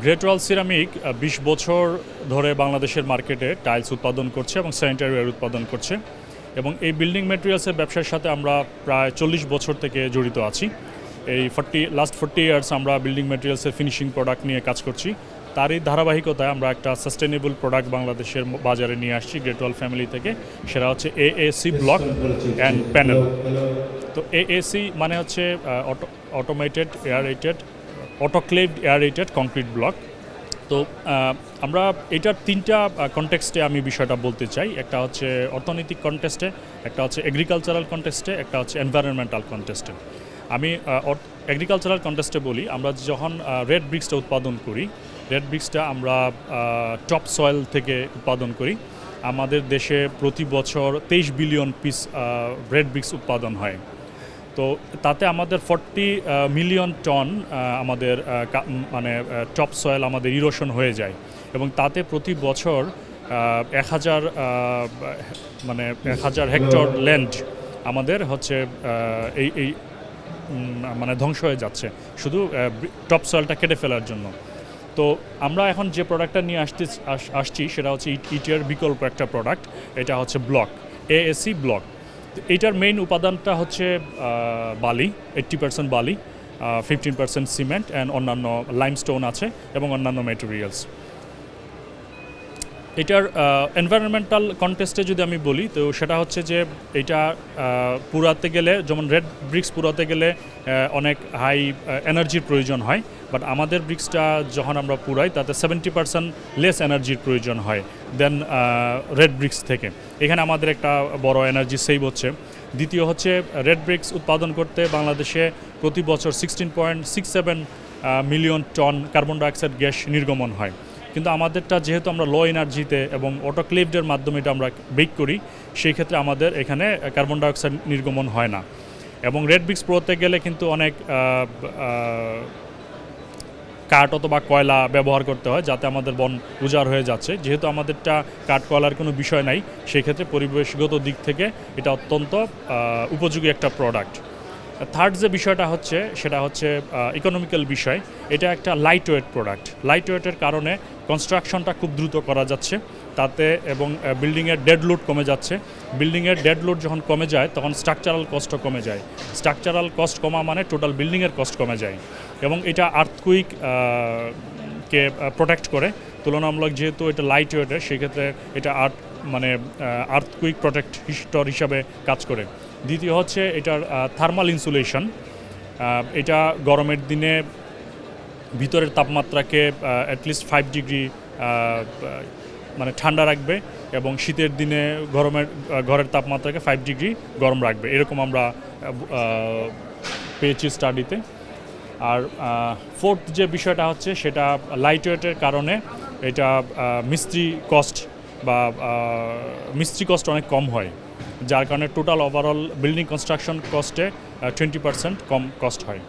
Great ওয়াল ceramic ২০ বছর ধরে বাংলাদেশের মার্কেটে টাইলস উৎপাদন করছে এবং স্যানিটারি ওয়্যার উৎপাদন করছে এবং এই বিল্ডিং ম্যাটেরিয়ালসের ব্যবসার সাথে আমরা প্রায় ৪০ বছর থেকে জড়িত আছি। এই লাস্ট 40 ইয়ার্স আমরা বিল্ডিং ম্যাটেরিয়ালসের ফিনিশিং প্রোডাক্ট নিয়ে কাজ করছি। তারই ধারাবাহিকতায় আমরা একটা সাস্টেনেবল প্রোডাক্ট বাংলাদেশের বাজারে নিয়ে আসছি গ্রেট ওয়াল ফ্যামিলি থেকে। সেটা হচ্ছে এএসি ব্লক অ্যান্ড প্যানেল। তো এএসি মানে হচ্ছে অটোমেটেড এয়ারেটেড অটোক্লেভড এয়ারেটেড কংক্রিট ব্লক। তো আমরা এটার তিনটা কনটেক্সটে আমি বিষয়টা বলতে চাই। একটা হচ্ছে অর্থনৈতিক কনটেক্সটে, একটা হচ্ছে এগ্রিকালচারাল কনটেক্সটে, একটা হচ্ছে এনভায়রনমেন্টাল কনটেক্সটে। আমি এগ্রিকালচারাল কনটেক্সটে বলি, আমরা যখন রেড ব্রিক্সটা উৎপাদন করি, রেড ব্রিক্সটা আমরা টপ সয়েল থেকে উৎপাদন করি। আমাদের দেশে প্রতি বছর 23 বিলিয়ন পিস রেড ব্রিক্স উৎপাদন হয়। তো তাতে আমাদের 40 মিলিয়ন টন আমাদের মানে টপ সয়েল আমাদের ইরোশন হয়ে যায় এবং তাতে প্রতি বছর 1000 হেক্টর ল্যান্ড আমাদের হচ্ছে এই মানে ধ্বংস হয়ে যাচ্ছে শুধু টপ সয়েলটা কেটে ফেলার জন্য। তো আমরা এখন যে প্রোডাক্টটা নিয়ে আসছি সেটা হচ্ছে ইটের বিকল্প একটা প্রোডাক্ট। এটা হচ্ছে ব্লক, এএসি ব্লক। এইটার মেইন উপাদানটা হচ্ছে বালি, 80% বালি, 15% সিমেন্ট অ্যান্ড অন্যান্য লাইমস্টোন আছে এবং অন্যান্য ম্যাটেরিয়ালস। এটার এনভায়রনমেন্টাল কনটেক্সটে যদি আমি বলি, তো সেটা হচ্ছে যে এটা পুরাতে গেলে, যেমন রেড ব্রিক্স পুরাতে গেলে অনেক হাই এনার্জির প্রয়োজন হয়, বাট আমাদের ব্রিক্সটা যখন আমরা পুরাই তাতে 70% লেস এনার্জির প্রয়োজন হয় দেন রেড ব্রিক্স থেকে। এখানে আমাদের একটা বড় এনার্জি সেভ হচ্ছে। দ্বিতীয় হচ্ছে রেড ব্রিক্স উৎপাদন করতে বাংলাদেশে প্রতি বছর 16.67 million ton carbon dioxide gas নির্গমন হয়। কিন্তু আমাদেরটা যেহেতু আমরা লো এনার্জিতে এবং অটোক্লেভডের মাধ্যমে এটা আমরা বেক করি, সেই ক্ষেত্রে আমাদের এখানে কার্বন ডাইঅক্সাইড নির্গমন হয় না। এবং রেড ব্রিক্স পোড়াতে গেলে কিন্তু অনেক কাঠ অথবা কয়লা ব্যবহার করতে হয়, যাতে আমাদের বন উজাড় হয়ে যাচ্ছে। যেহেতু আমাদেরটা কাঠ কয়লার কোনো বিষয় নাই, সেই ক্ষেত্রে পরিবেশগত দিক থেকে এটা অত্যন্ত উপযোগী একটা প্রোডাক্ট। থার্ড যে বিষয়টা হচ্ছে সেটা হচ্ছে ইকোনমিক্যাল বিষয়। এটা একটা লাইট ওয়েট প্রোডাক্ট। লাইট ওয়েটের কারণে কনস্ট্রাকশনটা খুব দ্রুত করা যাচ্ছে তাতে, এবং বিল্ডিংয়ের ডেড লোড কমে যাচ্ছে। বিল্ডিংয়ের ডেড লোড যখন কমে যায় তখন স্ট্রাকচারাল কস্টও কমে যায়। স্ট্রাকচারাল কস্ট কমা মানে টোটাল বিল্ডিংয়ের কস্ট কমে যায়। এবং এটা আর্থকুইক কে প্রোটেক্ট করে তুলনামূলক, যেহেতু এটা লাইট ওয়েটের, সেক্ষেত্রে এটা আর্থকুইক প্রোটেক্টর হিসাবে কাজ করে। দ্বিতীয় হচ্ছে এটার থার্মাল ইনসুলেশন। এটা গরমের দিনে ভিতরের তাপমাত্রাকে অ্যাটলিস্ট 5 ডিগ্রি মানে ঠান্ডা রাখবে এবং শীতের দিনে ঘরের তাপমাত্রাকে 5 ডিগ্রি গরম রাখবে, এরকম আমরা পেয়েছি স্টাডিতে। আর ফোর্থ যে বিষয়টা হচ্ছে সেটা লাইট ওয়েটের কারণে এটা মিস্ত্রি কস্ট অনেক কম হয়, যার কারণে টোটাল ওভারঅল বিল্ডিং কনস্ট্রাকশন কস্টে 20% কম কস্ট হয়।